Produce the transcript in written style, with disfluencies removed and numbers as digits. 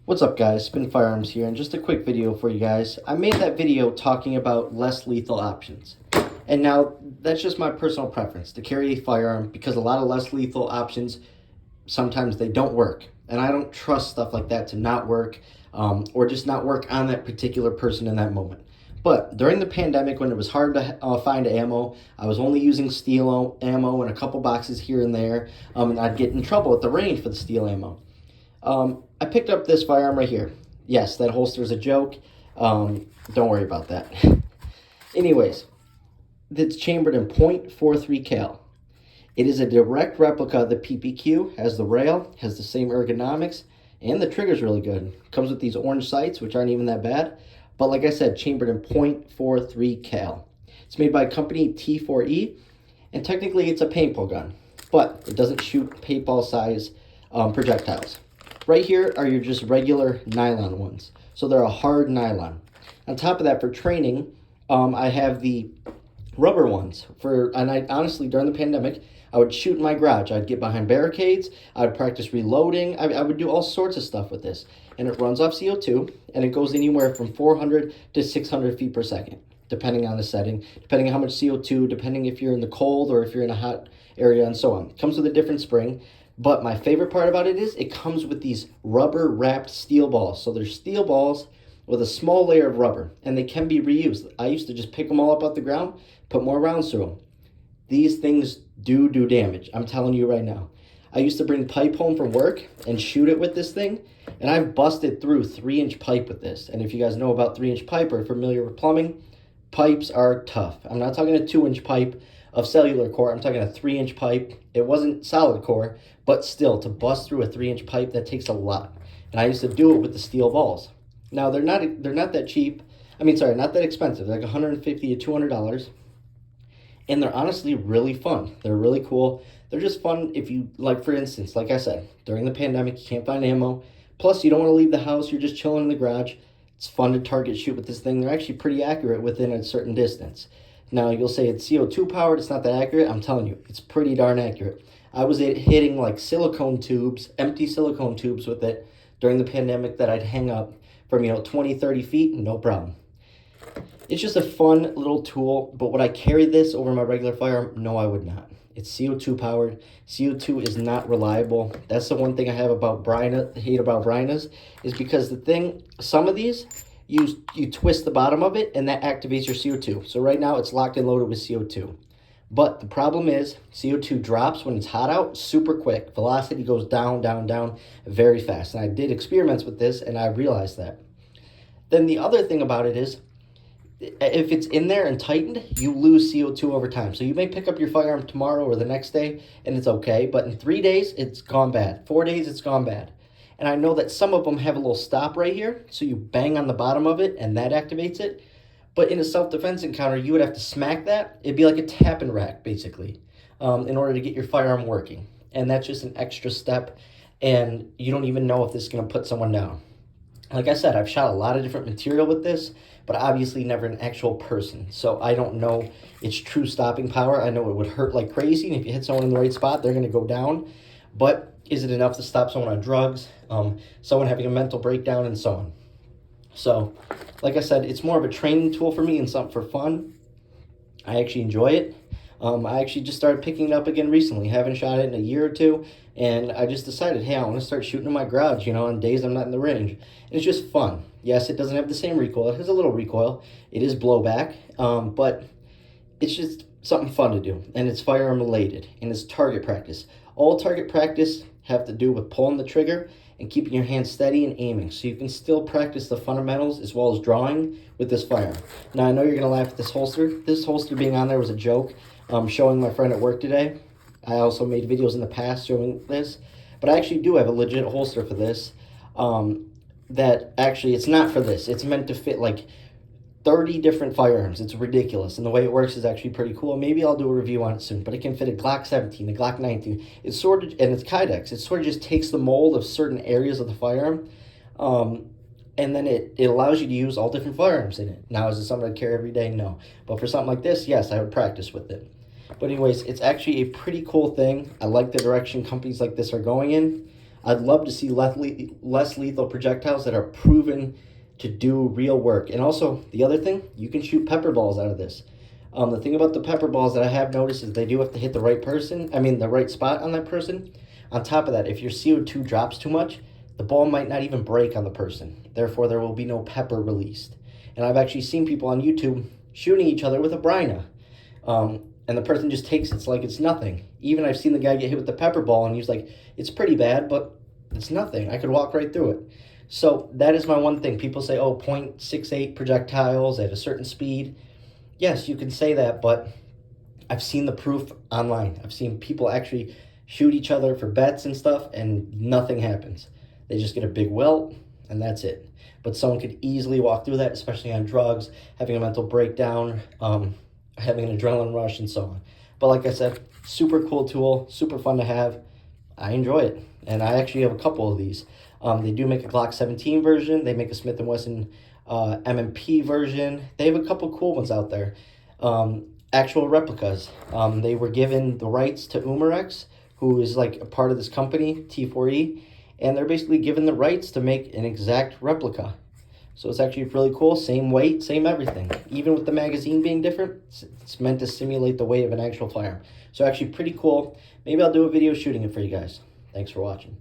What's up guys, Spin Firearms here, and just a quick video for you guys. I made that video talking about less lethal options. And now, that's just my personal preference, to carry a firearm, because a lot of less lethal options, sometimes they don't work. And I don't trust stuff like that to not work, or just not work on that particular person in that moment. But during the pandemic, when it was hard to find ammo, I was only using steel ammo and a couple boxes here and there, and I'd get in trouble at the range for the steel ammo. I picked up this firearm right here. Yes, that holster is a joke. Don't worry about that. Anyways, it's chambered in .43 cal. It is a direct replica of the PPQ, has the rail, has the same ergonomics, and the trigger's really good. Comes with these orange sights, which aren't even that bad. But like I said, chambered in .43 cal. It's made by company T4E, and technically it's a paintball gun, but it doesn't shoot paintball size projectiles. Right here are your just regular nylon ones. So they're a hard nylon. On top of that, for training, I have the rubber ones. And I honestly, during the pandemic, I would shoot in my garage. I'd get behind barricades. I would practice reloading. I would do all sorts of stuff with this. And it runs off CO2, and it goes anywhere from 400 to 600 feet per second, depending on the setting, depending on how much CO2, depending if you're in the cold or if you're in a hot area, and so on. It comes with a different spring. But my favorite part about it is it comes with these rubber wrapped steel balls. So they're steel balls with a small layer of rubber, and they can be reused. I used to just pick them all up off the ground, put more rounds through them. These things do damage. I'm telling you right now. I used to bring pipe home from work and shoot it with this thing, and I've busted through 3-inch pipe with this. And if you guys know about 3-inch pipe or are familiar with plumbing, pipes are tough. I'm not talking a 2-inch pipe of cellular core. I'm talking a 3-inch pipe. It wasn't solid core, but still, to bust through a 3-inch pipe, that takes a lot. And I used to do it with the steel balls. Now, they're not that cheap. Not that expensive. They're like $150 to $200. And they're honestly really fun. They're really cool. They're just fun if you, like, for instance, like I said, during the pandemic, you can't find ammo. Plus, you don't want to leave the house. You're just chilling in the garage. It's fun to target shoot with this thing. They're actually pretty accurate within a certain distance. Now, you'll say it's CO2 powered. It's not that accurate. I'm telling you, it's pretty darn accurate. I was hitting like silicone tubes, empty silicone tubes with it during the pandemic that I'd hang up from, 20, 30 feet, no problem. It's just a fun little tool, but would I carry this over my regular firearm? No, I would not. It's CO2 powered. CO2 is not reliable. That's the one thing I hate about Bryna's, is because some of these, you twist the bottom of it and that activates your CO2. So right now it's locked and loaded with CO2. But the problem is CO2 drops when it's hot out super quick. Velocity goes down very fast. And I did experiments with this and I realized that. Then the other thing about it is, if it's in there and tightened, you lose CO2 over time. So you may pick up your firearm tomorrow or the next day and it's okay. But in 3 days, it's gone bad. 4 days, it's gone bad. And I know that some of them have a little stop right here. So you bang on the bottom of it and that activates it. But in a self-defense encounter, you would have to smack that. It'd be like a tap and rack, basically, in order to get your firearm working. And that's just an extra step, and you don't even know if this is going to put someone down. Like I said, I've shot a lot of different material with this, but obviously never an actual person. So I don't know its true stopping power. I know it would hurt like crazy, and if you hit someone in the right spot, they're going to go down. But is it enough to stop someone on drugs, someone having a mental breakdown, and so on? So, like I said, it's more of a training tool for me and something for fun. I actually enjoy it. I actually just started picking it up again recently. Haven't shot it in a year or two, and I just decided, hey, I want to start shooting in my garage, on days I'm not in the range. And it's just fun. Yes, it doesn't have the same recoil. It has a little recoil. It is blowback, but it's just something fun to do, and it's firearm related, and it's target practice. All target practice have to do with pulling the trigger and keeping your hand steady and aiming, so you can still practice the fundamentals as well as drawing with this firearm. Now, I know you're going to laugh at this holster. This holster being on there was a joke, showing my friend at work today. I also made videos in the past showing this, but I actually do have a legit holster for this, that actually, it's not for this. It's meant to fit like 30 different firearms. It's ridiculous, and the way it works is actually pretty cool. Maybe I'll do a review on it soon, but it can fit a Glock 17, a Glock 19. It's sort of, and it's Kydex. It sort of just takes the mold of certain areas of the firearm, and then it allows you to use all different firearms in it. Now, is it something I'd carry every day? No. But for something like this, yes, I would practice with it. But anyways, it's actually a pretty cool thing. I like the direction companies like this are going in. I'd love to see less lethal projectiles that are proven to do real work. And also, the other thing, you can shoot pepper balls out of this. The thing about the pepper balls that I have noticed is they do have to hit the right person, the right spot on that person. On top of that, if your CO2 drops too much, the ball might not even break on the person. Therefore, there will be no pepper released. And I've actually seen people on YouTube shooting each other with a brina. And the person just takes it like it's nothing. Even I've seen the guy get hit with the pepper ball, and he's like, it's pretty bad, but it's nothing. I could walk right through it. So that is my one thing. People say, oh, 0.68 projectiles at a certain speed. Yes, you can say that, but I've seen the proof online. I've seen people actually shoot each other for bets and stuff, and nothing happens. They just get a big welt, and that's it. But someone could easily walk through that, especially on drugs, having a mental breakdown, having an adrenaline rush, and so on. But like I said, super cool tool, super fun to have. I enjoy it, and I actually have a couple of these. They do make a Glock 17 version. They make a Smith & Wesson M&P version. They have a couple cool ones out there. Actual replicas. They were given the rights to Umarex, who is like a part of this company, T4E, and they're basically given the rights to make an exact replica. So it's actually really cool. Same weight, same everything. Even with the magazine being different, it's meant to simulate the weight of an actual firearm. So actually pretty cool. Maybe I'll do a video shooting it for you guys. Thanks for watching.